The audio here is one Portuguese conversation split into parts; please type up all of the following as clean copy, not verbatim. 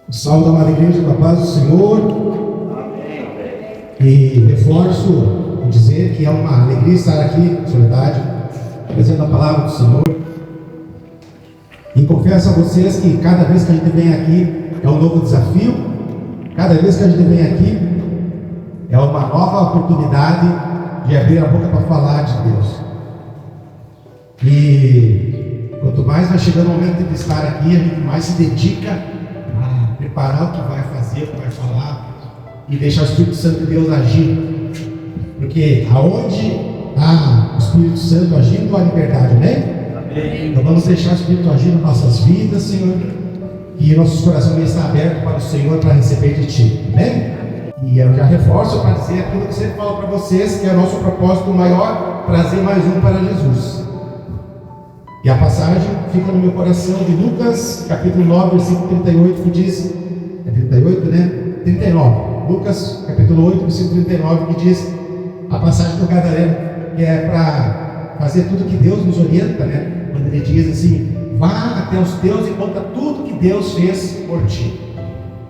Salve, amada igreja, da paz do Senhor. Amém. E reforço em dizer que é uma alegria estar aqui, Soledade, trazendo a palavra do Senhor. E confesso a vocês que cada vez que a gente vem aqui é um novo desafio, cada vez que a gente vem aqui é uma nova oportunidade de abrir a boca para falar de Deus. E quanto mais vai chegando o momento de estar aqui, a gente mais se dedica a preparar o que vai fazer, o que vai falar e deixar o Espírito Santo de Deus agir. Porque aonde há o Espírito Santo agindo, há liberdade, né? Amém. Então vamos deixar o Espírito agir nas nossas vidas, Senhor, e nossos corações estão abertos para o Senhor para receber de Ti, amém? E eu já reforço para dizer aquilo que eu sempre falo para vocês, que é o nosso propósito maior, trazer mais um para Jesus. E a passagem fica no meu coração de Lucas, capítulo 9, versículo 38, que diz, é 38, né? 39. Lucas, capítulo 8, versículo 39, que diz a passagem do Gadareno, que é para fazer tudo que Deus nos orienta, né? Quando ele diz assim: vá até os teus e conta tudo que Deus fez por ti.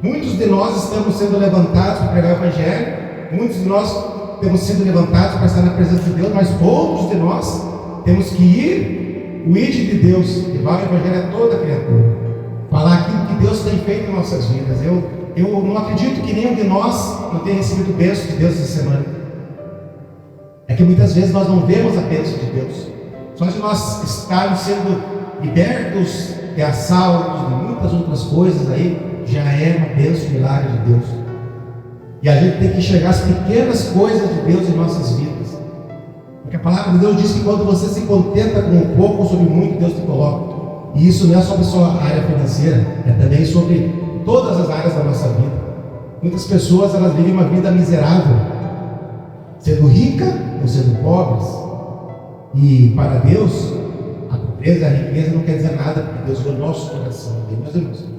Muitos de nós estamos sendo levantados para pregar o Evangelho, muitos de nós temos sido levantados para estar na presença de Deus, mas outros de nós temos que ir, o id de Deus, levar o Evangelho a toda criatura, falar aquilo que Deus tem feito em nossas vidas. Eu não acredito que nenhum de nós não tenha recebido bênção de Deus essa semana. É que muitas vezes nós não vemos a bênção de Deus. Só de nós estarmos sendo libertos de assaltos, de muitas outras coisas aí, já é uma bênção, um milagre de Deus. E a gente tem que enxergar as pequenas coisas de Deus em nossas vidas. Porque a palavra de Deus diz que quando você se contenta com um pouco, sobre muito Deus te coloca. E isso não é sobre só a área financeira, é também sobre todas as áreas da nossa vida. Muitas pessoas, elas vivem uma vida miserável, sendo rica ou sendo pobres. E para Deus, a pobreza, a riqueza não quer dizer nada, porque Deus vê o nosso coração, meus irmãos.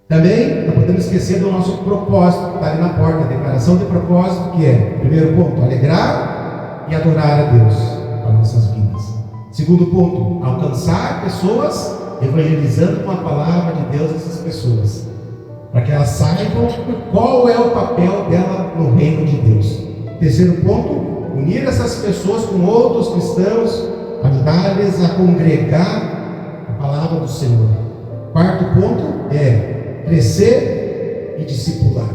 Também não podemos esquecer do nosso propósito, que está ali na porta, a declaração de propósito, que é, primeiro ponto, alegrar e adorar a Deus para nossas vidas. Segundo ponto, alcançar pessoas, evangelizando com a palavra de Deus essas pessoas, para que elas saibam qual é o papel dela no reino de Deus. Terceiro ponto, unir essas pessoas com outros cristãos, ajudar-lhes a congregar a palavra do Senhor. Quarto ponto é crescer e discipular.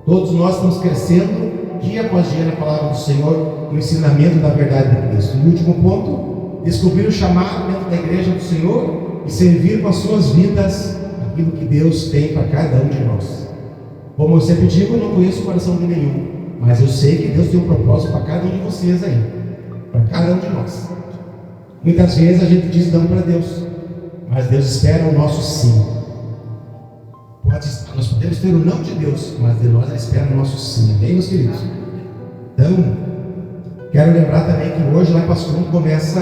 Todos nós estamos crescendo dia após dia na palavra do Senhor, no ensinamento da verdade de Cristo. E o último ponto, descobrir o chamado dentro da igreja do Senhor e servir com as suas vidas aquilo que Deus tem para cada um de nós. Como eu sempre digo, eu não conheço o coração de nenhum, mas eu sei que Deus tem um propósito para cada um de vocês aí, para cada um de nós. Muitas vezes a gente diz não para Deus, mas Deus espera o nosso sim. Nós podemos ter o não de Deus, mas de nós Ele espera o nosso sim. Amém, meus queridos? Então, quero lembrar também que hoje lá em Passo Fundo começa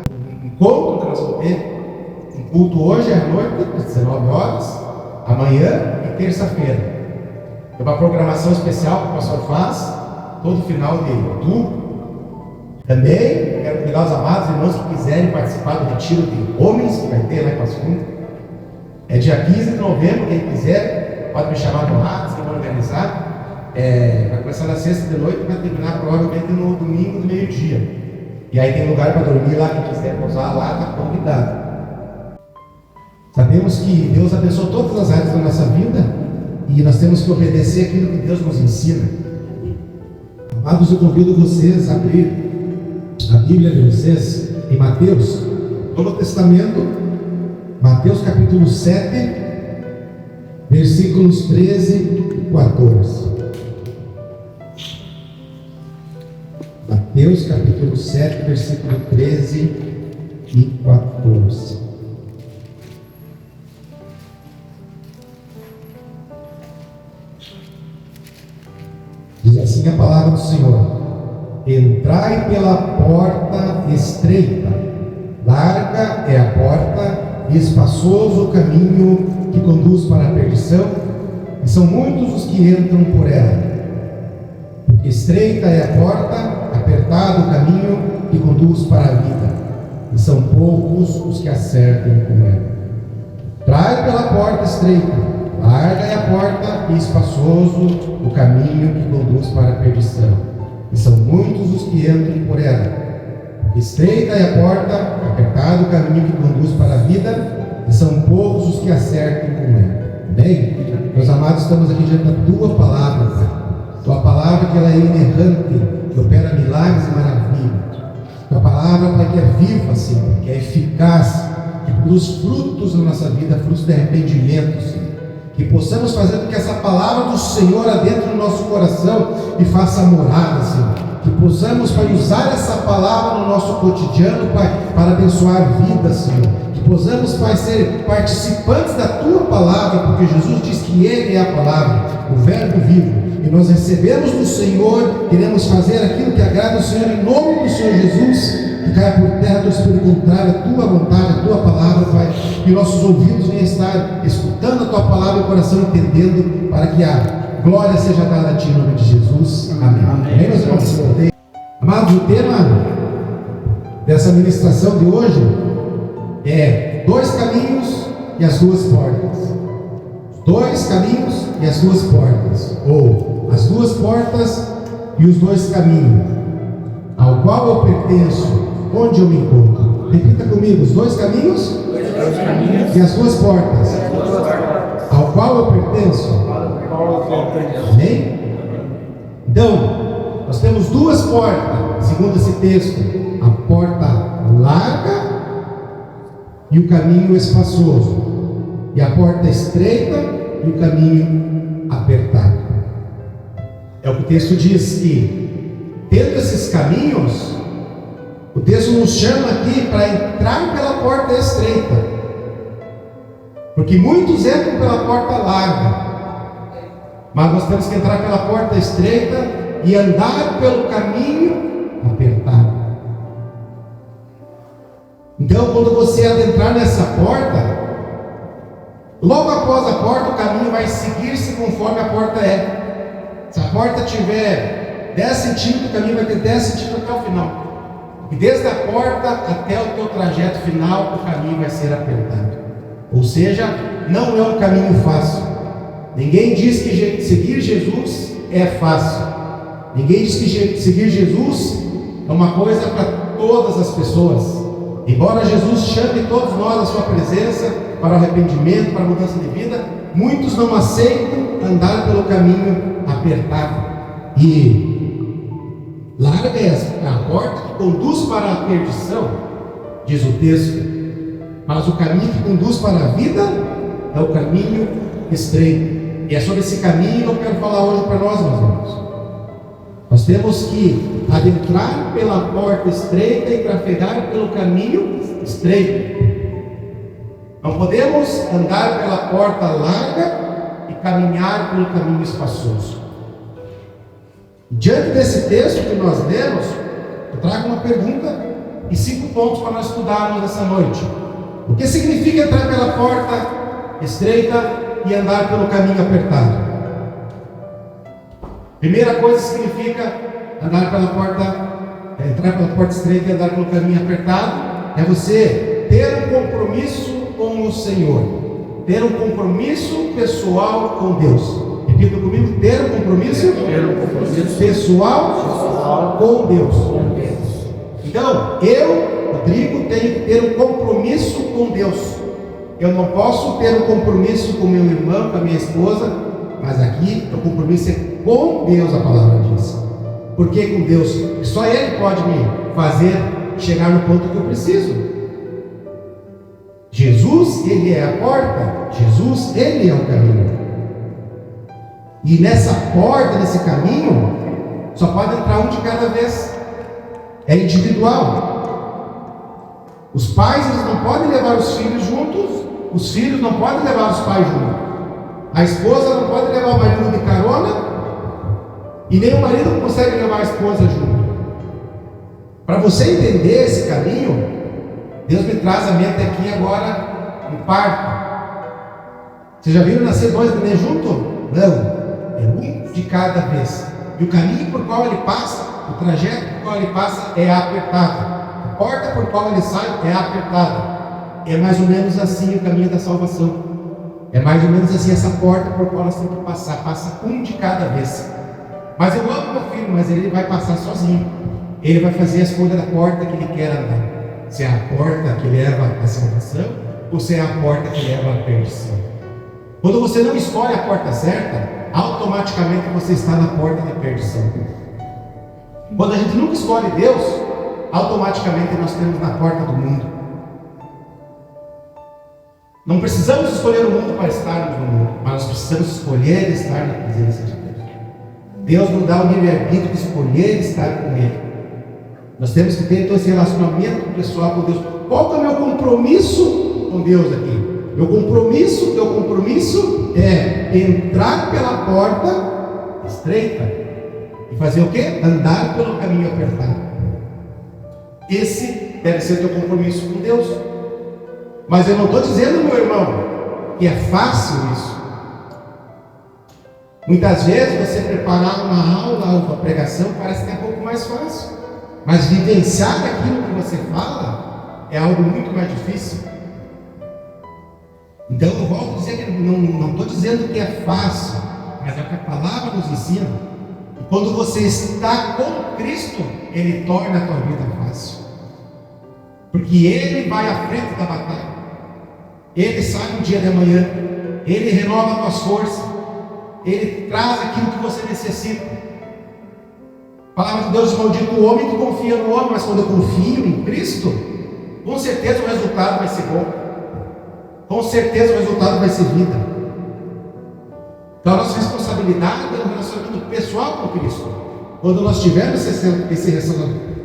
um encontro que nós vamos ter, um culto hoje à noite, às 19 horas, amanhã e terça-feira. É uma programação especial que o pastor faz todo final de outubro. Também quero convidar os amados irmãos que quiserem participar do retiro de homens que vai ter lá em Passo Fundo. É dia 15 de novembro, quem quiser pode me chamar no WhatsApp, que eu vou organizar. Vai começar na sexta de noite e vai terminar provavelmente no domingo do meio-dia. E aí tem lugar para dormir lá, quem quiser pousar lá está convidado. Sabemos que Deus abençoa todas as áreas da nossa vida e nós temos que obedecer aquilo que Deus nos ensina. Amados, eu convido vocês a abrir a Bíblia de vocês em Mateus, Novo Testamento, Mateus capítulo 7, versículos 13 e 14. Mateus capítulo 7, versículo 13 e 14. Diz assim a palavra do Senhor: entrai pela porta estreita, larga é a porta e espaçoso o caminho que conduz para a perdição, e são muitos os que entram por ela. Porque estreita é a porta, apertado o caminho que conduz para a vida, e são poucos os que acertam com ela. Trai pela porta estreita, larga é a porta e espaçoso o caminho que conduz para a perdição, e são muitos os que entram por ela. Estreita é a porta, apertado o caminho que conduz para a vida, e são poucos os que acertam com ela. Amém? Meus amados, estamos aqui diante da Tua palavra, Pai. Tua palavra que ela é inerrante, que opera milagres e maravilhas. Tua palavra, Pai, que é viva, Senhor, que é eficaz, que produz frutos na nossa vida, frutos de arrependimento, Senhor. Que possamos fazer com que essa palavra do Senhor adentre no nosso coração e faça morada, Senhor. Que possamos, Pai, usar essa palavra no nosso cotidiano, Pai, para abençoar vidas, Senhor. Que possamos, Pai, ser participantes da Tua palavra, porque Jesus diz que Ele é a palavra, o Verbo vivo. E nós recebemos do Senhor, queremos fazer aquilo que agrada ao Senhor em nome do Senhor Jesus. Que caia por terra do Espírito contrário, a Tua vontade, a Tua palavra, Pai. Que nossos ouvidos venham estar escutando a Tua palavra e o coração entendendo, para que a glória seja dada a Ti em nome de Jesus. Amém. Amém, meus irmãos. Amados, o tema dessa ministração de hoje é 2 caminhos e as 2 portas. 2 caminhos e as 2 portas, ou as 2 portas e os 2 caminhos, ao qual eu pertenço, onde eu me encontro. Repita comigo: os 2 caminhos e as 2 portas, ao qual eu pertenço. Amém? Então, nós temos 2 portas, segundo esse texto: a porta larga e o caminho espaçoso, e a porta estreita e o caminho apertado. É o que o texto diz, que tendo esses caminhos, o texto nos chama aqui para entrar pela porta estreita, porque muitos entram pela porta larga, mas nós temos que entrar pela porta estreita e andar pelo caminho apertado. Então, quando você adentrar nessa porta, logo após a porta, o caminho vai seguir-se conforme a porta é. Se a porta tiver 10 centímetros, o caminho vai ter 10 centímetros até o final. E desde a porta até o teu trajeto final, o caminho vai ser apertado. Ou seja, não é um caminho fácil. Ninguém diz que seguir Jesus é fácil. Ninguém diz que seguir Jesus é uma coisa para todas as pessoas. Embora Jesus chame todos nós à sua presença, para o arrependimento, para a mudança de vida, muitos não aceitam andar pelo caminho apertado. E larga é a porta que conduz para a perdição, diz o texto, mas o caminho que conduz para a vida é o caminho estreito. E é sobre esse caminho que eu quero falar hoje para nós, meus irmãos. Nós temos que adentrar pela porta estreita e trafegar pelo caminho estreito. Não podemos andar pela porta larga e caminhar pelo caminho espaçoso. Diante desse texto que nós lemos, eu trago uma pergunta e 5 pontos para nós estudarmos essa noite. O que significa entrar pela porta estreita e andar pelo caminho apertado? Primeira coisa significa andar pela porta, entrar pela porta estreita e andar pelo caminho apertado, é você ter um compromisso com o Senhor, ter um compromisso pessoal com Deus. Repita comigo: ter um compromisso pessoal com Deus. Então, eu, Rodrigo, tenho que ter um compromisso com Deus. Eu não posso ter um compromisso com meu irmão, com a minha esposa, mas aqui o compromisso é com Deus, a palavra diz. Por que com Deus? Porque só Ele pode me fazer chegar no ponto que eu preciso. Jesus, Ele é a porta. Jesus, Ele é o caminho. E nessa porta, nesse caminho, só pode entrar um de cada vez. É individual. Os pais, eles não podem levar os filhos juntos. Os filhos não podem levar os pais juntos. A esposa não pode levar o marido de carona. E nem o marido não consegue levar a esposa junto. Para você entender esse caminho, Deus me traz a mente aqui agora no parto. Vocês já viram nascer 2 neném juntos? Não. É um de cada vez. E o caminho por qual ele passa, o trajeto por qual ele passa é apertado. A porta por qual ele sai é apertada. É mais ou menos assim o caminho da salvação. É mais ou menos assim essa porta por qual nós temos que passar. Passa um de cada vez. Mas eu amo meu filho, mas ele vai passar sozinho. Ele vai fazer a escolha da porta que ele quer andar. Se é a porta que leva à salvação ou se é a porta que leva à perdição. Quando você não escolhe a porta certa, automaticamente você está na porta da perdição. Quando a gente nunca escolhe Deus, automaticamente nós estamos na porta do mundo. Não precisamos escolher o mundo para estarmos no mundo, mas nós precisamos escolher estar na presença de Deus. Deus nos dá o livre-arbítrio de escolher estar com Ele. Nós temos que ter então esse relacionamento pessoal com Deus. Qual que é o meu compromisso com Deus aqui? Meu compromisso é entrar pela porta estreita e fazer o quê? Andar pelo caminho apertado. Esse deve ser o teu compromisso com Deus. Mas eu não estou dizendo, meu irmão, que é fácil isso. Muitas vezes você preparar uma aula ou uma pregação parece que é um pouco mais fácil. Mas vivenciar aquilo que você fala é algo muito mais difícil. Então eu volto a dizer que não estou dizendo que é fácil, mas é o que a palavra nos ensina. E quando você está com Cristo, Ele torna a tua vida fácil. Porque Ele vai à frente da batalha. Ele sabe o dia de amanhã. Ele renova as tuas forças. Ele traz aquilo que você necessita. A palavra de Deus maldito o homem que confia no homem, mas quando eu confio em Cristo, com certeza o resultado vai ser bom. Com certeza o resultado vai ser vida. Então a nossa responsabilidade é um relacionamento pessoal com Cristo. Quando nós tivermos esse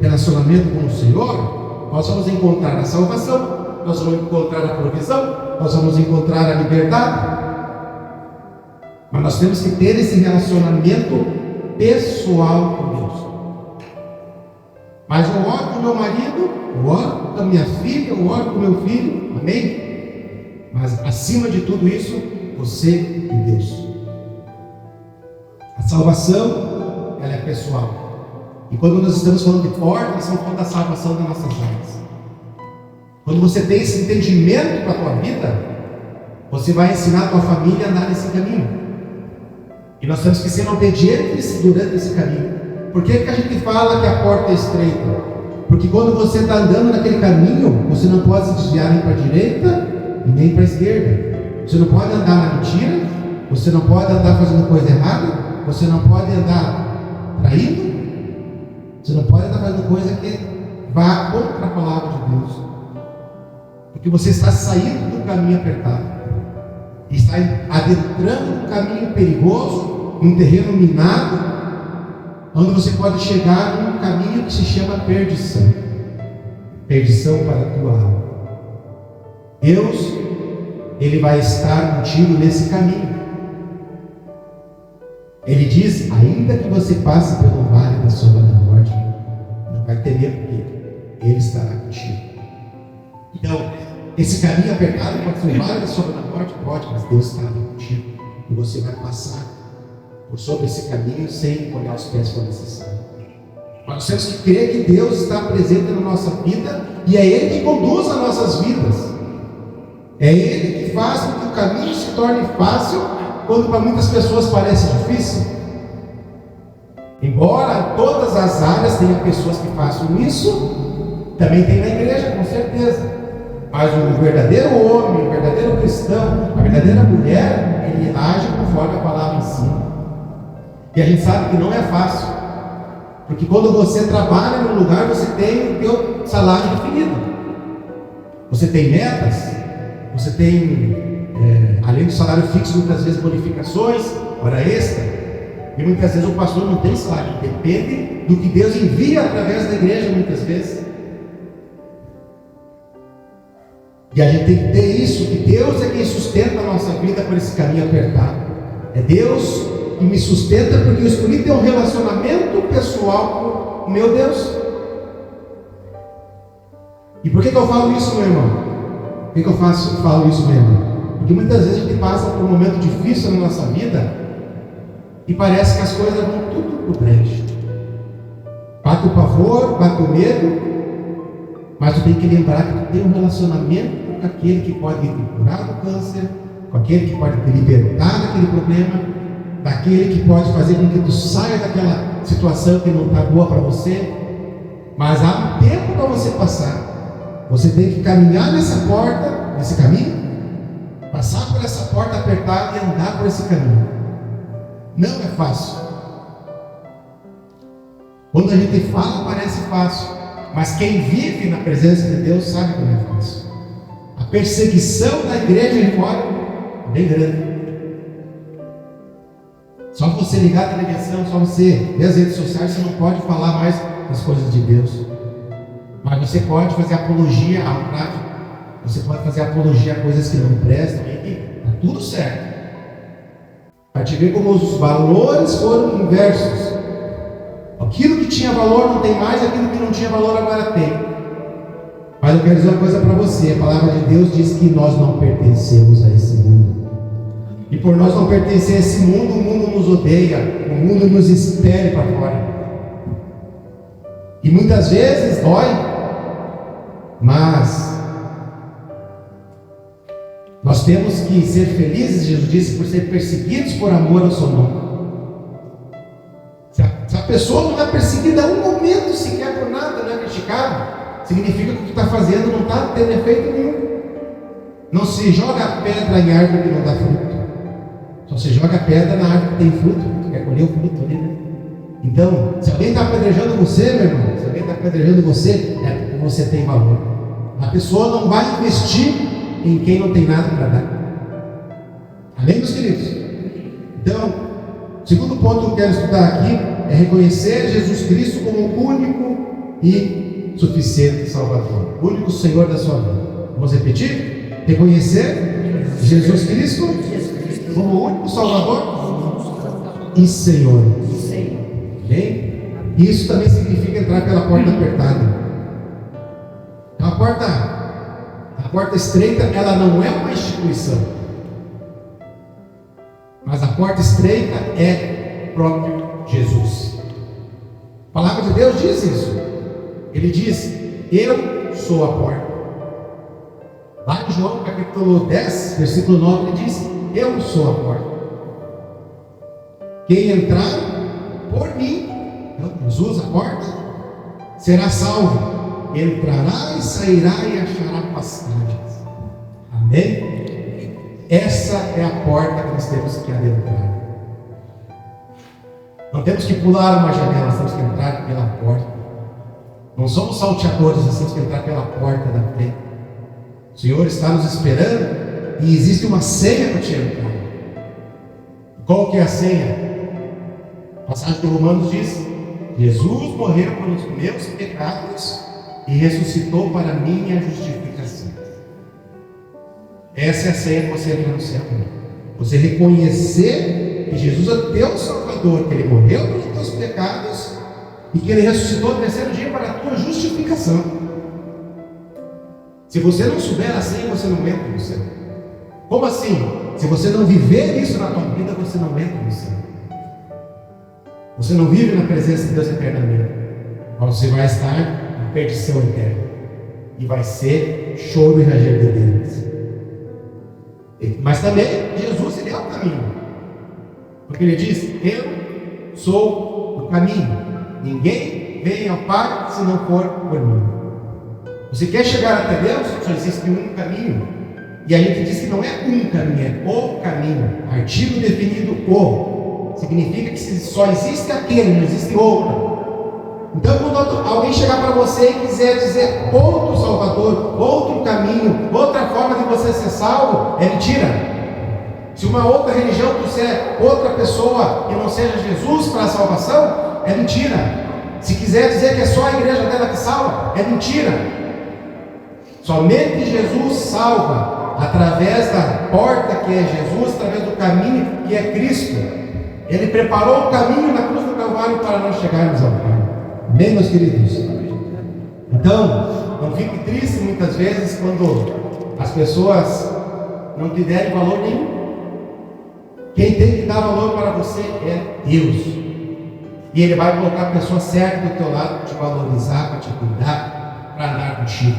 relacionamento com o Senhor, nós vamos encontrar a salvação, nós vamos encontrar a provisão, nós vamos encontrar a liberdade. Mas nós temos que ter esse relacionamento pessoal com Deus. Mas eu oro com o meu marido, eu oro com a minha filha, eu oro com o meu filho, amém? Mas acima de tudo isso, você e Deus. A salvação, ela é pessoal. E quando nós estamos falando de porta, nós estamos falando da salvação das nossas almas. Quando você tem esse entendimento para a tua vida, você vai ensinar a tua família a andar nesse caminho. E nós temos que ser obedientes durante esse caminho. Por que a gente fala que a porta é estreita? Porque quando você está andando naquele caminho, você não pode se desviar nem para a direita e nem para a esquerda. Você não pode andar na mentira, você não pode andar fazendo coisa errada, você não pode andar traindo, você não pode andar fazendo coisa que vá contra a palavra de Deus. Porque você está saindo do caminho apertado. Está adentrando um caminho perigoso, um terreno minado, onde você pode chegar num caminho que se chama perdição. Perdição para a tua alma. Deus, Ele vai estar contigo nesse caminho. Ele diz, ainda que você passe pelo vale da sombra da morte, não vai temer, porque Ele estará contigo. Então, esse caminho apertado pode ser o vale da sombra da morte, pode, mas Deus estará contigo. E você vai passar por sobre esse caminho sem molhar os pés quando necessário. Mas nós temos que crer que Deus está presente na nossa vida e é Ele que conduz as nossas vidas. É Ele que faz com que o caminho se torne fácil, quando para muitas pessoas parece difícil. Embora todas as áreas tenham pessoas que façam isso, também tem na igreja, com certeza. Mas o verdadeiro homem, o verdadeiro cristão, a verdadeira mulher, ele age conforme a palavra ensina. E a gente sabe que não é fácil. Porque quando você trabalha num lugar, você tem o teu salário definido. Você tem metas, você tem, além do salário fixo, muitas vezes bonificações, hora extra. E muitas vezes o pastor não tem salário, depende do que Deus envia através da igreja, muitas vezes. E a gente tem que ter isso, que Deus é quem sustenta a nossa vida por esse caminho apertado. É Deus que me sustenta, porque eu escolhi ter um relacionamento pessoal com o meu Deus. E por que eu falo isso, meu irmão? Por que eu falo isso, meu irmão? Porque muitas vezes a gente passa por um momento difícil na nossa vida e parece que as coisas vão tudo pro brejo. Bate o pavor, bate o medo, mas tu tem que lembrar que tu tem um relacionamento com aquele que pode te curar do câncer, com aquele que pode te libertar daquele problema, daquele que pode fazer com que tu saia daquela situação que não está boa para você. Mas há um tempo para você passar. Você tem que caminhar nessa porta, nesse caminho, passar por essa porta apertada e andar por esse caminho. Não é fácil. Quando a gente fala, parece fácil, mas quem vive na presença de Deus sabe que não é fácil. A perseguição da igreja aí fora é bem grande. Só você ligar a televisão, só você ver as redes sociais, você não pode falar mais das coisas de Deus. Mas você pode fazer apologia ao tráfico, você pode fazer apologia a coisas que não prestam, e está tudo certo. Para te ver como os valores foram inversos. Aquilo que tinha valor não tem mais, aquilo que não tinha valor agora tem. Mas eu quero dizer uma coisa para você: a palavra de Deus diz que nós não pertencemos a esse mundo. E por nós não pertencer a esse mundo, o mundo nos odeia, o mundo nos espere para fora. E muitas vezes dói, mas nós temos que ser felizes, Jesus disse, por ser perseguidos por amor ao seu nome. Se a pessoa não é perseguida um momento sequer por nada, não é criticada, significa que o que está fazendo não está tendo efeito nenhum. Não se joga pedra em árvore que não dá fruto. Só se joga pedra na árvore que tem fruto. Tu quer colher o fruto ali, né? Então, se alguém está apedrejando você, meu irmão, se alguém está apedrejando você, é porque você tem valor. A pessoa não vai investir em quem não tem nada para dar. Amém, meus queridos? Então, o segundo ponto que eu quero estudar aqui é reconhecer Jesus Cristo como o único e suficiente Salvador, o único Senhor da sua vida. Vamos repetir? Reconhecer Jesus Cristo como o único Salvador e Senhor. Bem? Isso também significa entrar pela porta apertada. A porta estreita, ela não é uma instituição, mas a porta estreita é o próprio Jesus. A palavra de Deus diz isso. Ele diz: eu sou a porta. Lá em João capítulo 10, versículo 9, ele diz: eu sou a porta. Quem entrar por mim, então, Jesus, a porta, será salvo. Entrará e sairá e achará pastagens. Amém? Essa é a porta que nós temos que adentrar. Não temos que pular uma janela, nós temos que entrar pela porta. Não somos salteadores, nós temos que entrar pela porta da frente. O Senhor está nos esperando e existe uma senha para te entrar. Qual que é a senha? A passagem de Romanos diz: Jesus morreu pelos meus pecados e ressuscitou para minha justificação. Essa é a senha para você entrar no céu. Você reconhecer que Jesus é teu Salvador, que Ele morreu pelos teus pecados e que Ele ressuscitou no terceiro dia para a tua justificação. Se você não souber a senha, você não entra no céu. Como assim? Se você não viver isso na tua vida, você não entra no céu. Você não vive na presença de Deus eternamente. Você vai estar em perdição eterna. E vai ser choro e ranger de dentes. Mas também Jesus, Ele é o caminho. Porque Ele diz: eu sou o caminho. Ninguém vem ao Pai se não for por mim. Você quer chegar até Deus? Só existe um caminho. E a gente diz que não é um caminho, é o caminho. Artigo definido o. Significa que só existe aquele, não existe outro. Então, quando alguém chegar para você e quiser dizer outro Salvador, outro caminho, outra forma de você ser salvo, é mentira. Se uma outra religião trouxer outra pessoa que não seja Jesus para a salvação, é mentira. Se quiser dizer que é só a igreja dela que salva, é mentira. Somente Jesus salva, através da porta que é Jesus, através do caminho que é Cristo. Ele preparou o caminho na cruz do Calvário para nós chegarmos ao Pai. Bem, meus queridos? Então, não fique triste muitas vezes quando as pessoas não te derem valor nenhum. Quem tem que dar valor para você é Deus. E Ele vai colocar a pessoa certa do teu lado para te valorizar, para te cuidar, para andar contigo.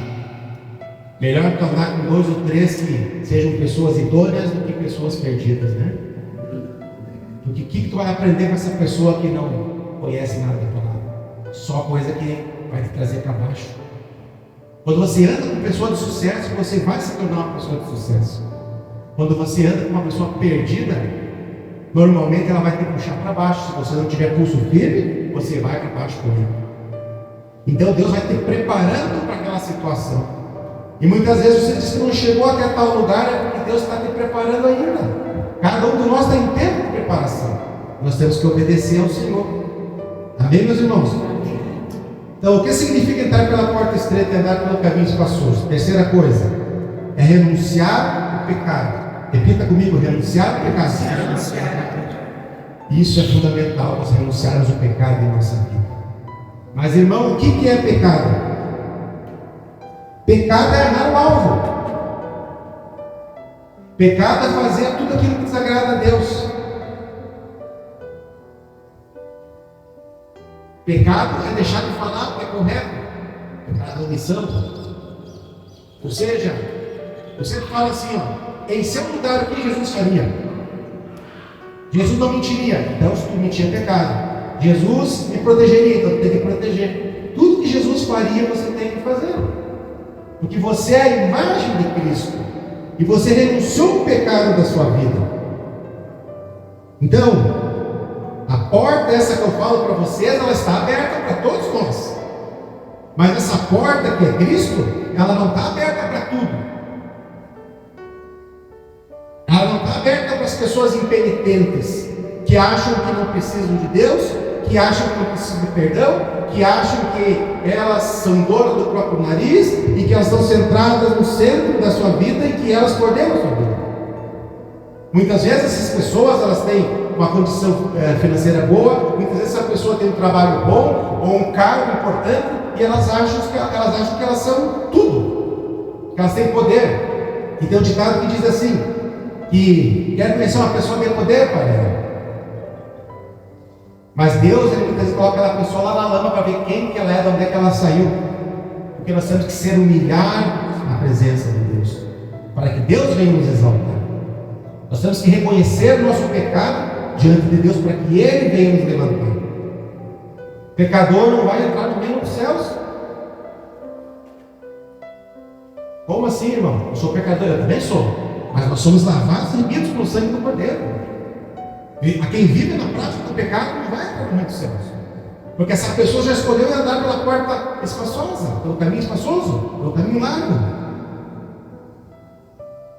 Melhor tu andar com 2 ou 3 que sejam pessoas idôneas do que pessoas perdidas, né? Porque o que tu vai aprender com essa pessoa que não conhece nada da palavra? Só coisa que vai te trazer para baixo. Quando você anda com pessoa de sucesso, você vai se tornar uma pessoa de sucesso. Quando você anda com uma pessoa perdida, normalmente ela vai te puxar para baixo. Se você não tiver pulso firme, você vai para baixo também. Então Deus vai te preparando para aquela situação. E muitas vezes você diz que não chegou até tal lugar, é porque Deus está te preparando ainda. Cada um de nós tem tempo de preparação. Nós temos que obedecer ao Senhor. Amém, meus irmãos? Então, o que significa entrar pela porta estreita e andar pelo caminho espaçoso? Terceira coisa, é renunciar ao pecado. Repita comigo, renunciar ao pecado. Isso é fundamental, nós renunciarmos ao pecado em nossa vida. Mas, irmão, o que é pecado? Pecado é errar o alvo. Pecado é fazer tudo aquilo que desagrada a Deus. Pecado é deixar de falar o que é correto. Pecado é omissão. Ou seja, você fala assim, ó, em seu lugar o que Jesus faria? Jesus não mentiria, então se tu mentir é pecado. Jesus me protegeria, então tu tem que proteger. Tudo que Jesus faria você tem que fazer. Porque você é a imagem de Cristo. E você renunciou ao pecado da sua vida. Então, a porta essa que eu falo para vocês, ela está aberta para todos nós. Mas essa porta que é Cristo, ela não está aberta para tudo. Ela não está aberta para as pessoas impenitentes, que acham que não precisam de Deus, que acham que não precisam de perdão, que acham que elas são donas do próprio nariz e que elas estão centradas no centro da sua vida e que elas coordenam a sua vida. Muitas vezes essas pessoas, elas têm uma condição financeira boa, muitas vezes essa pessoa tem um trabalho bom ou um cargo importante e elas acham que elas são tudo, que elas têm poder. E tem um ditado que diz assim, que quer conhecer uma pessoa que tem poder, pai? Mas Deus, Ele muitas vezes coloca aquela pessoa lá na lama para ver quem que ela é, de onde é que ela saiu. Porque nós temos que ser humilhados na presença de Deus, para que Deus venha nos exaltar. Nós temos que reconhecer o nosso pecado diante de Deus, para que Ele venha nos levantar. O pecador não vai entrar no reino dos céus. Como assim, irmão? Eu sou pecador, eu também sou. Mas nós somos lavados e remidos pelo sangue do Cordeiro. A quem vive na prática do pecado não vai entrar no reino dos céus. Porque essa pessoa já escolheu andar pela porta espaçosa, pelo caminho espaçoso, pelo caminho largo.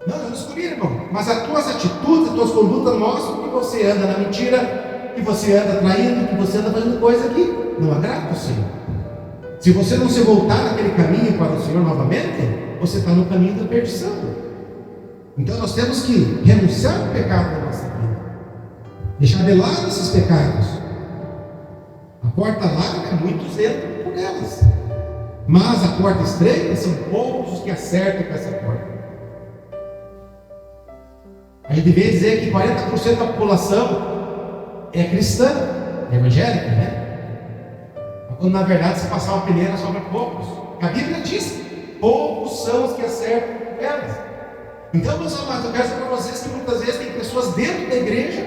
Não, eu não escolhi, irmão. Mas as tuas atitudes, as tuas condutas mostram que você anda na mentira, que você anda traindo, que você anda fazendo coisa que não agrada ao Senhor. Se você não se voltar naquele caminho para o Senhor novamente, você está no caminho da perdição. Então nós temos que renunciar ao pecado da nossa vida. Deixar de lado esses pecados. A porta larga, muitos entram por elas. Mas a porta estreita, são poucos os que acertam com essa porta. A gente vê dizer que 40% da população é cristã, é evangélica, né? Quando na verdade, se passar uma peneira, sobra poucos. A Bíblia diz: poucos são os que acertam com elas. Então, meus amados, eu quero dizer para vocês que muitas vezes tem pessoas dentro da igreja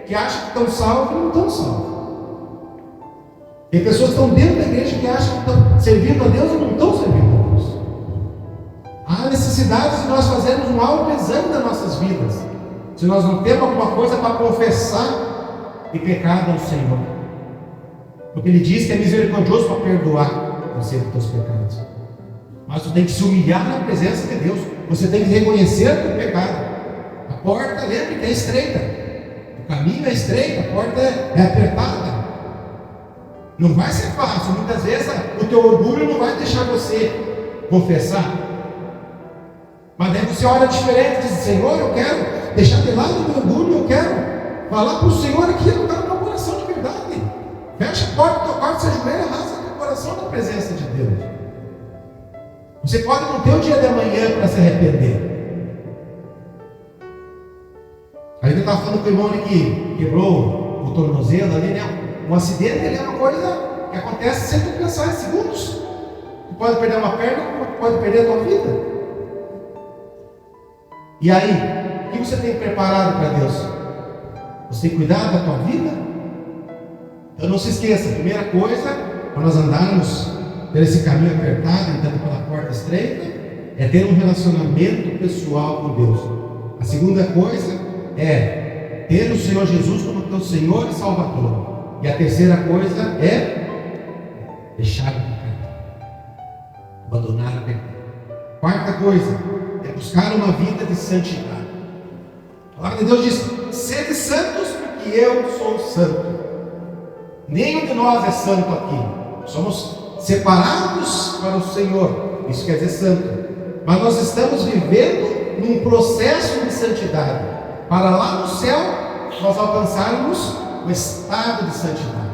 que acham que estão salvos e não estão salvos. Tem pessoas que estão dentro da igreja que acham que estão servindo a Deus e não estão servindo a Deus. Há necessidade de nós fazermos um autoexame das nossas vidas. Se nós não temos alguma coisa para confessar de pecado ao Senhor. Porque Ele diz que é misericordioso para perdoar você dos teus pecados. Mas você tem que se humilhar na presença de Deus. Você tem que reconhecer o teu pecado. A porta, lembre que é estreita. O caminho é estreito, a porta é apertada. Não vai ser fácil. Muitas vezes o teu orgulho não vai deixar você confessar. Mas daí você olha diferente e diz: Senhor, eu quero deixar de lado o meu orgulho, eu quero falar para o Senhor aquilo que está no meu coração de verdade. Fecha a porta do teu quarto, se ajoelha, rasga o teu coração na presença de Deus. Você pode não ter o dia de amanhã para se arrepender. A gente estava falando com o irmão ali que quebrou o tornozelo ali, né? Um acidente ele é uma coisa que acontece sem tu pensar em segundos. Tu pode perder uma perna, pode perder a tua vida. E aí, o que você tem preparado para Deus? Você tem cuidado da tua vida? Então não se esqueça, a primeira coisa, para nós andarmos por esse caminho apertado, entrando pela porta estreita, é ter um relacionamento pessoal com Deus. A segunda coisa é ter o Senhor Jesus como teu Senhor e Salvador. E a terceira coisa é deixar o pecado, abandonar o pecado. Quarta coisa é buscar uma vida de santidade. A palavra de Deus diz: sede santos, porque eu sou santo. Nenhum de nós é santo aqui. Somos separados para o Senhor. Isso quer dizer santo. Mas nós estamos vivendo num processo de santidade, para lá no céu nós alcançarmos o estado de santidade.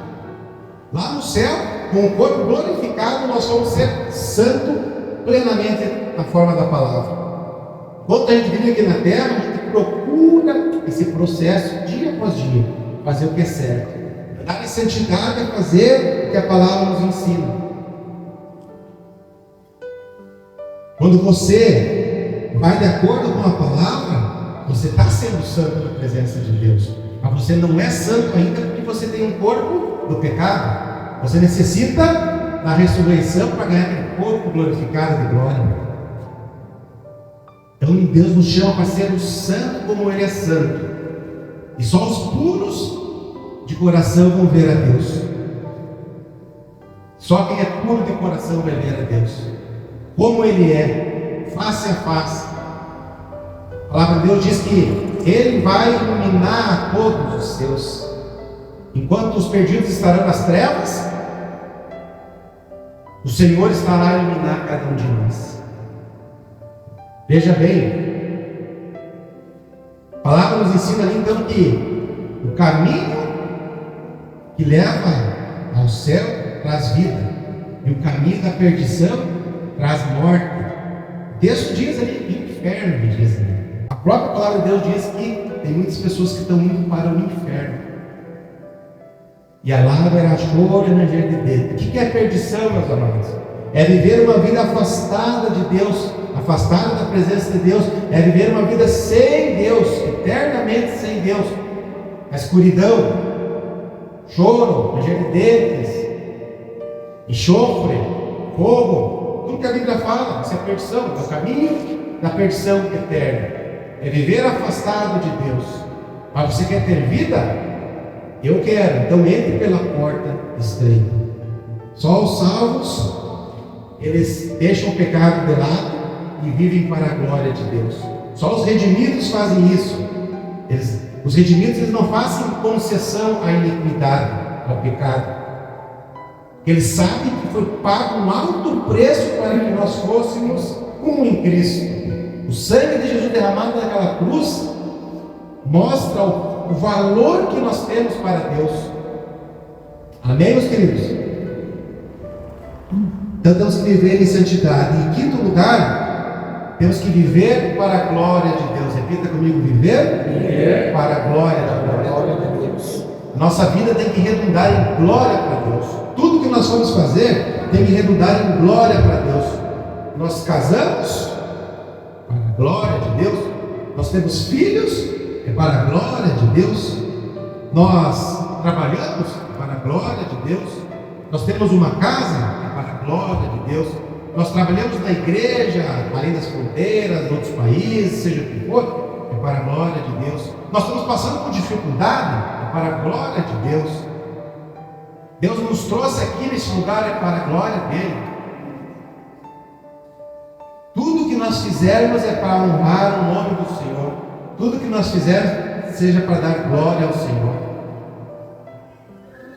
Lá no céu, com o corpo glorificado, nós vamos ser santo plenamente na forma da palavra. Quando a gente vive aqui na terra, a gente procura esse processo dia após dia, fazer o que é certo. Andar em santidade é fazer o que a palavra nos ensina. Quando você vai de acordo com a palavra, você está sendo santo na presença de Deus. Mas você não é santo ainda porque você tem um corpo do pecado. Você necessita da ressurreição para ganhar aquele corpo glorificado de glória. Então Deus nos chama para sermos santos como Ele é santo. E só os puros de coração vão ver a Deus. Só quem é puro de coração vai ver a Deus como Ele é, face a face. A palavra de Deus diz que Ele vai iluminar a todos os seus. Enquanto os perdidos estarão nas trevas, o Senhor estará a iluminar cada um de nós. Veja bem, a palavra nos ensina ali então que o caminho que leva ao céu traz vida, e o caminho da perdição traz morte. O texto diz ali inferno, diz ali. A própria palavra de Deus diz que tem muitas pessoas que estão indo para o inferno. E lá haverá choro e ranger de dentro. O que é perdição, meus amados? É viver uma vida afastada de Deus, afastada da presença de Deus. É viver uma vida sem Deus, eternamente sem Deus. A escuridão, choro, ranger de dentes, enxofre, fogo. Tudo que a Bíblia fala, isso é perdição, é o caminho da perdição eterna. É viver afastado de Deus. Mas você quer ter vida? Eu quero. Então entre pela porta estreita. Só os salvos, eles deixam o pecado de lado e vivem para a glória de Deus. Só os redimidos fazem isso. Os redimidos, eles não fazem concessão à iniquidade, ao pecado. Eles sabem que foi pago um alto preço para que nós fôssemos um em Cristo. O sangue de Jesus derramado naquela cruz mostra o valor que nós temos para Deus. Amém, meus queridos? Então temos que viver em santidade. E em quinto lugar, temos que viver para a glória de Deus. Repita comigo: viver para a glória de Deus. Nossa vida tem que redundar em glória para Deus. Tudo que nós vamos fazer tem que redundar em glória para Deus. Nós casamos para a glória de Deus. Nós temos filhos, é para a glória de Deus. Nós trabalhamos para a glória de Deus. Nós temos uma casa, é para a glória de Deus. Nós trabalhamos na igreja, além das fronteiras, em outros países, seja o que for, é para a glória de Deus. Nós estamos passando por dificuldade, é para a glória de Deus. Deus nos trouxe aqui nesse lugar, é para a glória dele. Tudo que nós fizermos é para honrar o nome do Senhor. Tudo que nós fizermos seja para dar glória ao Senhor.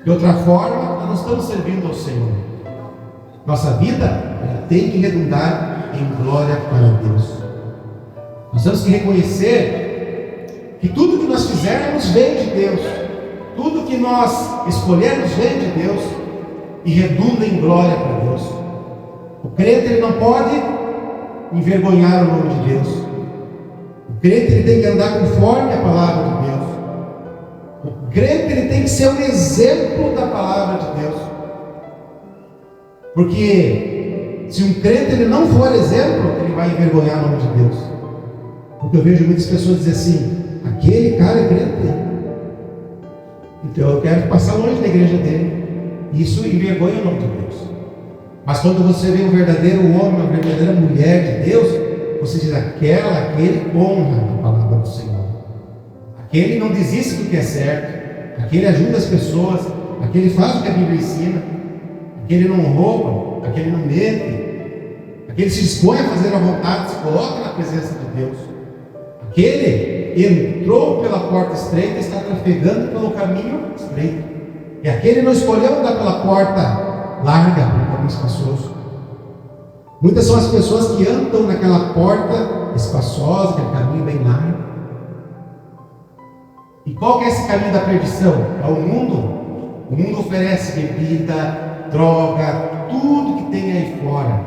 De outra forma, nós não estamos servindo ao Senhor. Nossa vida tem que redundar em glória para Deus. Nós temos que reconhecer que tudo que nós fizermos vem de Deus. Tudo que nós escolhermos vem de Deus e redunda em glória para Deus. O crente, ele não pode envergonhar o nome de Deus. O crente, ele tem que andar conforme a palavra de Deus. O crente, ele tem que ser um exemplo da palavra de Deus. Porque se um crente ele não for exemplo, ele vai envergonhar o nome de Deus. O Porque eu vejo muitas pessoas dizer assim: aquele cara é crente, então eu quero passar longe da igreja dele. Isso envergonha o nome de Deus. Mas quando você vê um verdadeiro homem, uma verdadeira mulher de Deus, você diz: aquele honra a palavra do Senhor, aquele não desiste do que é certo, aquele ajuda as pessoas, aquele faz o que a Bíblia ensina, aquele não rouba, aquele não mente, aquele se dispõe a fazer a vontade, se coloca na presença de Deus. Aquele entrou pela porta estreita e está trafegando pelo caminho estreito. E aquele não escolheu andar pela porta larga, pelo caminho espaçoso. Muitas são as pessoas que andam naquela porta espaçosa, aquele caminho bem largo. E qual que é esse caminho da perdição? É o mundo. O mundo oferece bebida, droga, tudo que tem aí fora.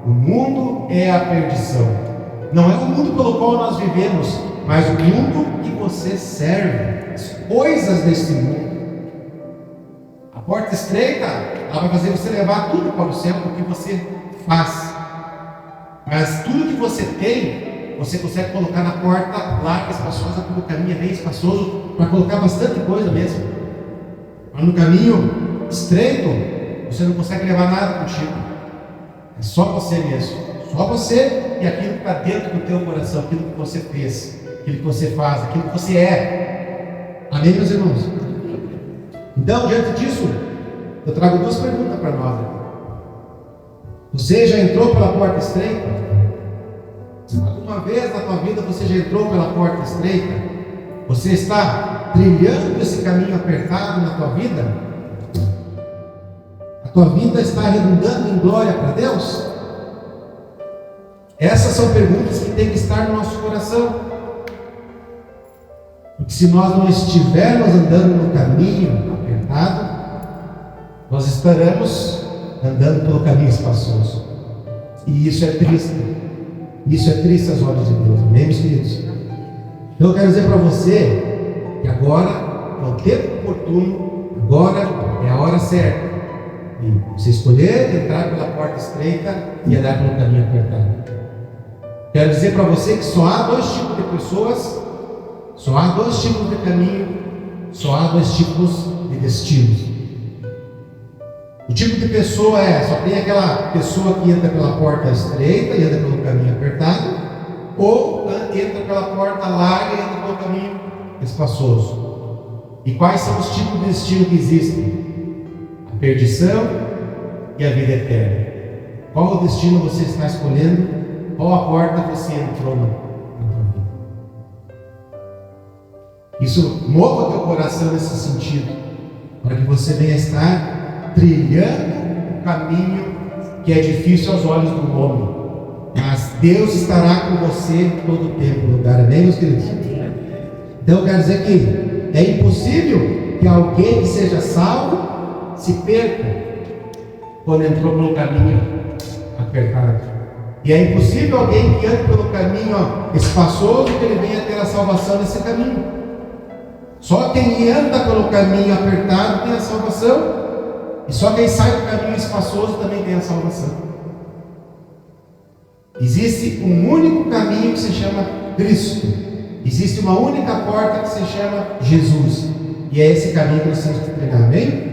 O mundo é a perdição. Não é o mundo pelo qual nós vivemos, mas o mundo que você serve, as coisas desse mundo. A porta estreita, ela vai fazer você levar tudo para o céu do que você faz. Mas tudo que você tem, você consegue colocar na porta larga, espaçosa, porque o caminho é bem espaçoso, para colocar bastante coisa mesmo. Mas no caminho estreito, você não consegue levar nada contigo. É só você mesmo. Só você e aquilo que está dentro do teu coração, aquilo que você fez, aquilo que você faz, aquilo que você é. Amém, meus irmãos? Então, diante disso, eu trago duas perguntas para nós. Você já entrou pela porta estreita? Alguma vez na tua vida você já entrou pela porta estreita? Você está trilhando esse caminho apertado na tua vida? A tua vida está redundando em glória para Deus? Essas são perguntas que têm que estar no nosso coração. Porque se nós não estivermos andando no caminho apertado, nós estaremos andando pelo caminho espaçoso. E isso é triste. Isso é triste aos olhos de Deus. Amém, meus queridos? Então eu quero dizer para você que agora é o tempo oportuno, agora é a hora certa. E você escolher entrar pela porta estreita e andar pelo caminho apertado. Quero dizer para você que só há dois tipos de pessoas, só há dois tipos de caminho, só há dois tipos de destinos. O tipo de pessoa só tem aquela pessoa que entra pela porta estreita e anda pelo caminho apertado, ou entra pela porta larga e anda pelo caminho espaçoso. E quais são os tipos de destino que existem? A perdição e a vida eterna. Qual o destino você está escolhendo? Qual a porta você entrou na tua vida? Isso mova o teu coração nesse sentido, para que você venha estar trilhando o caminho que é difícil aos olhos do homem, mas Deus estará com você todo o tempo, no lugar. Amém, meus queridos? Então eu quero dizer que é impossível que alguém que seja salvo se perca quando entrou pelo caminho apertado. E é impossível alguém que ande pelo caminho espaçoso que ele venha ter a salvação nesse caminho. Só quem anda pelo caminho apertado tem a salvação. E só quem sai do caminho espaçoso também tem a salvação. Existe um único caminho que se chama Cristo. Existe uma única porta que se chama Jesus. E é esse caminho que nós temos que trilhar. Amém?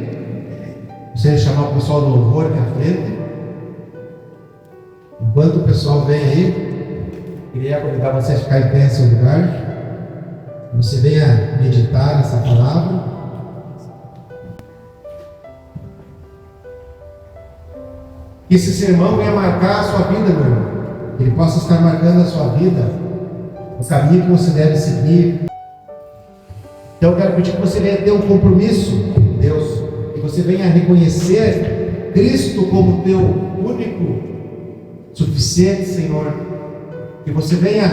Você chamar o pessoal do louvor aqui à frente. Enquanto o pessoal vem aí, queria convidar você a ficar em pé em seu lugar. Você venha meditar nessa palavra. Que esse sermão venha marcar a sua vida, meu irmão. Que ele possa estar marcando a sua vida, o caminho que você deve seguir. Então eu quero pedir que você venha ter um compromisso com Deus. Que você venha reconhecer Cristo como teu único suficiente Senhor, que você venha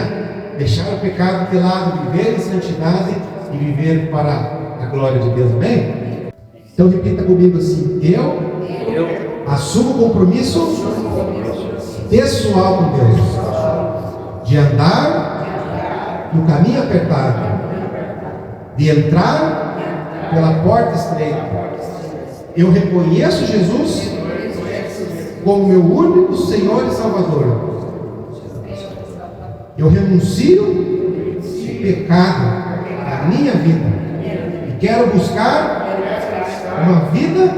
deixar o pecado de lado, viver em santidade e viver para a glória de Deus, amém? Então repita comigo assim: eu assumo o compromisso pessoal com Deus, de andar no caminho apertado, de entrar pela porta estreita. Eu reconheço Jesus como meu único Senhor e Salvador. Eu renuncio pecado na minha vida e quero buscar uma vida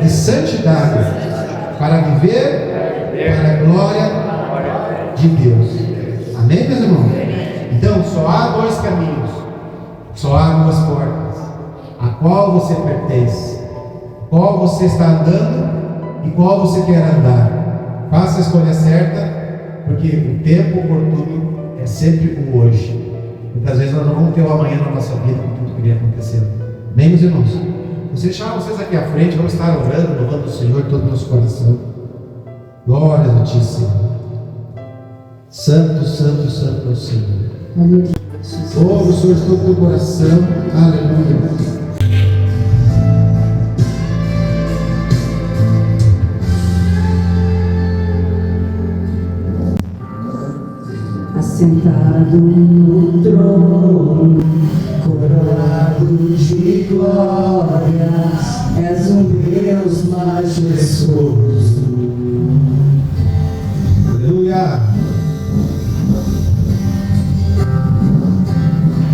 de santidade para viver para a glória de Deus. Amém, meus irmãos? Então, só há dois caminhos, só há duas portas, a qual você pertence, qual você está andando e qual você quer andar. Faça a escolha certa, porque o tempo oportuno é sempre o hoje. Muitas vezes nós não vamos ter o amanhã na nossa vida com tudo que vem acontecendo. Bem, meus irmãos, vou chamar vocês aqui à frente, vamos estar orando, louvando o Senhor de todo o nosso coração. Glórias a Ti, Senhor. Santo, santo, santo é o Senhor. Amém. Louve o Senhor de todo o teu coração. Aleluia. Sentado no trono, coroado de glórias, és um Deus majestoso. Aleluia.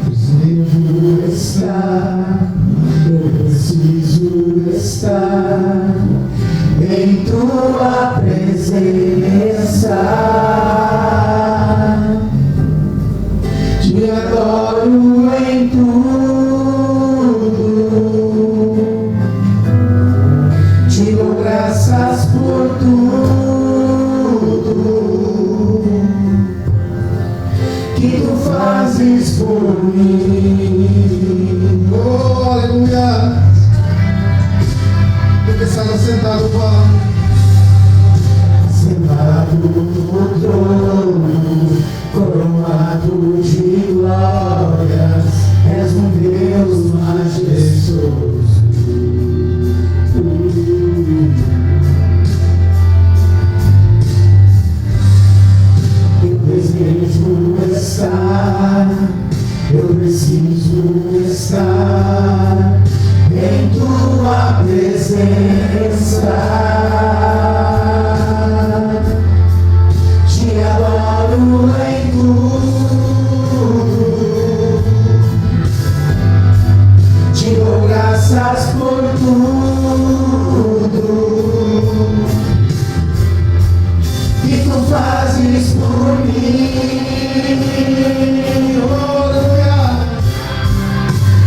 Preciso estar, eu preciso estar em tua presença. Te adoro em tudo, te dou graças por tudo que tu fazes por mim. Oh, aleluia. Porque estava sentado no trono, coroado de glórias, és um Deus majestoso. Eu preciso estar em tua presença. Te adoro em tudo, te dou graças por tudo que tu fazes por mim.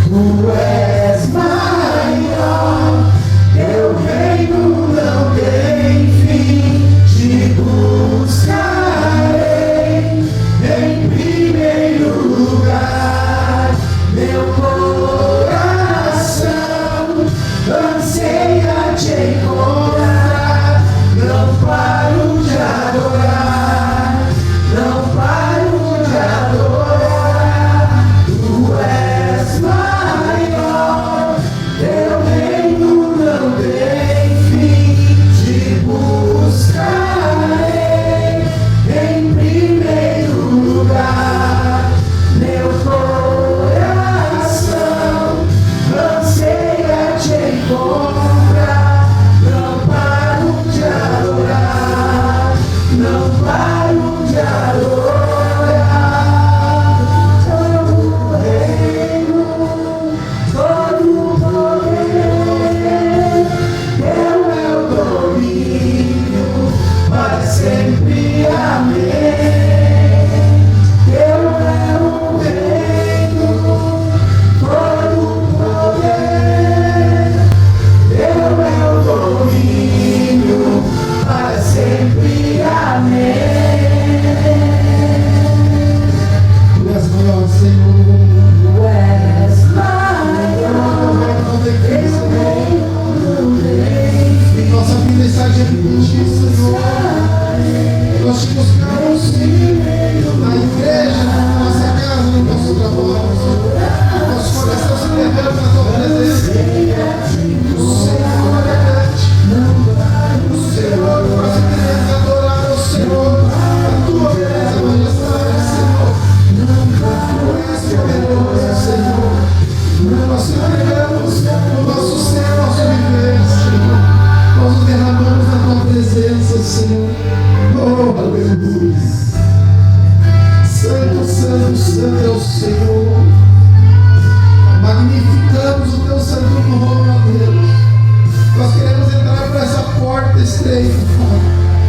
Tu és maior, teu reino não tem fim. Te buscarei em primeiro lugar. Meu coração anseia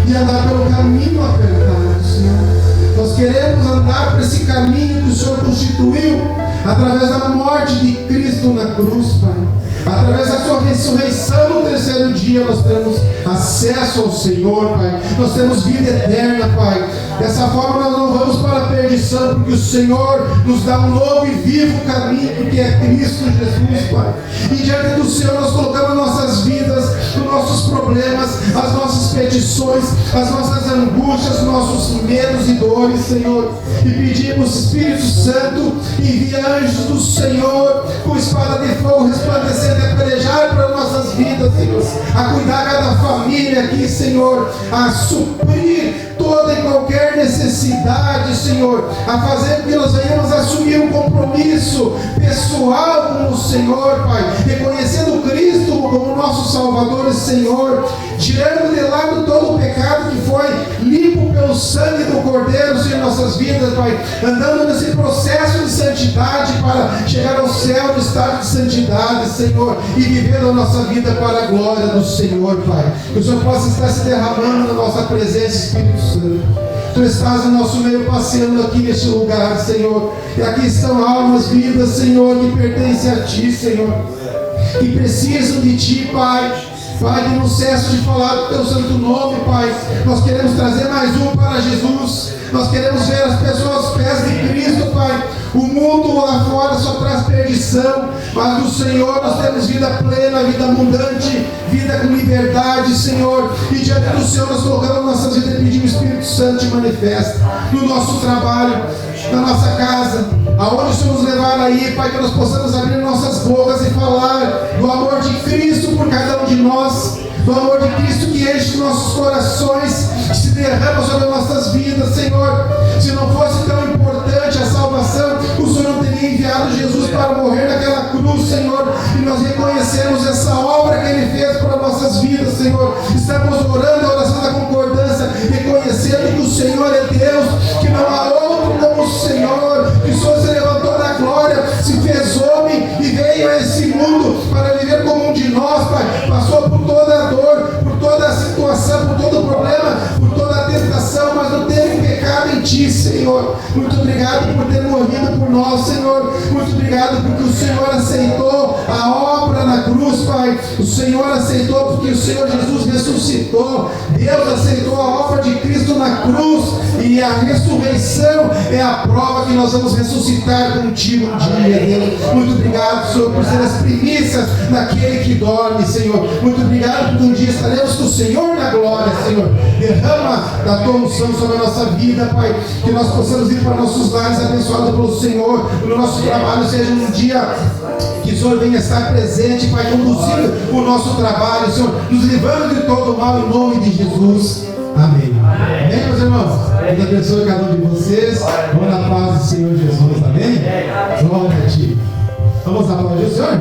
e andar pelo caminho apertado, Senhor. Nós queremos andar por esse caminho que o Senhor constituiu através da morte de Cristo na cruz, Pai. Através da sua ressurreição no terceiro dia, nós temos acesso ao Senhor, Pai. Nós temos vida eterna, Pai. Dessa forma nós não vamos para a perdição, porque o Senhor nos dá um novo e vivo caminho, que é Cristo Jesus, Pai. E diante do Senhor nós colocamos nossas vidas, os nossos problemas, as nossas petições, as nossas angústias, nossos medos e dores, Senhor. E pedimos, Espírito Santo, envia anjos do Senhor com espada de fogo resplandecendo a pelejar para nossas vidas, Senhor. A cuidar cada família aqui, Senhor. A suprir toda e qualquer necessidade, Senhor, a fazer com que nós venhamos assumir um compromisso pessoal com o Senhor, Pai, reconhecendo Cristo como nosso Salvador e Senhor, tirando de lado todo o pecado que foi limpo pelo sangue do Cordeiro, Senhor, em nossas vidas, Pai, andando nesse processo de santidade para chegar ao céu no estado de santidade, Senhor, e vivendo a nossa vida para a glória do Senhor, Pai. Que o Senhor possa estar se derramando na nossa presença, Espírito Santo. Tu estás no nosso meio passeando aqui neste lugar, Senhor. E aqui estão almas, vidas, Senhor, que pertencem a Ti, Senhor. Que precisam de Ti, Pai. Pai, que não cesse de falar do Teu santo nome, Pai. Nós queremos trazer mais um para Jesus. Nós queremos ver as pessoas aos pés de Cristo, Pai. O mundo lá fora só traz perdição, mas do Senhor nós temos vida plena, vida abundante, vida com liberdade, Senhor. E diante do Senhor nós colocamos nossas vidas e pedimos, Espírito Santo te manifesta no nosso trabalho, na nossa casa, aonde o Senhor nos levar aí, Pai, que nós possamos abrir nossas bocas e falar do amor de Cristo por cada um de nós, do amor de Cristo que enche nossos corações, que se derrama sobre nossas vidas, Senhor. Se não fosse tão importante a salvação, o Senhor não teria enviado Jesus para morrer naquela cruz, Senhor. E nós reconhecemos essa obra que Ele fez para nossas vidas, Senhor. Estamos orando a oração da concordância, reconhecendo que o Senhor é Deus, que não há outro como o Senhor, que o Senhor se levantou da glória, se fez homem e veio a esse mundo para viver como um de nós, Pai. Passou por toda a dor, por toda a situação, por todo o problema, por toda a tentação, mas não teve pecado em Ti, Senhor. Muito obrigado por ter morrido por nós, Senhor. Muito obrigado porque o Senhor aceitou a obra na cruz, Pai. O Senhor aceitou porque o Senhor Jesus ressuscitou. Deus aceitou a obra de Cristo na cruz, e a ressurreição é a prova que nós vamos ressuscitar contigo um dia, Deus. Muito obrigado, Senhor, por ser as primícias daquele que dorme, Senhor. Muito obrigado porque um dia estaremos com o Senhor na glória, Senhor. Derrama da tua unção sobre a nossa vida, Pai, que nós possamos ir para nossos lares abençoados pelo Senhor, no nosso trabalho seja um dia que o Senhor venha estar presente, Pai, conduzindo o nosso trabalho, Senhor, nos livrando de todo o mal em nome de Jesus. Amém. Amém, meus irmãos? Deus abençoe cada um de vocês. Vamos na paz do Senhor Jesus. Amém? Glória a Ti. Vamos aplaudir o Senhor?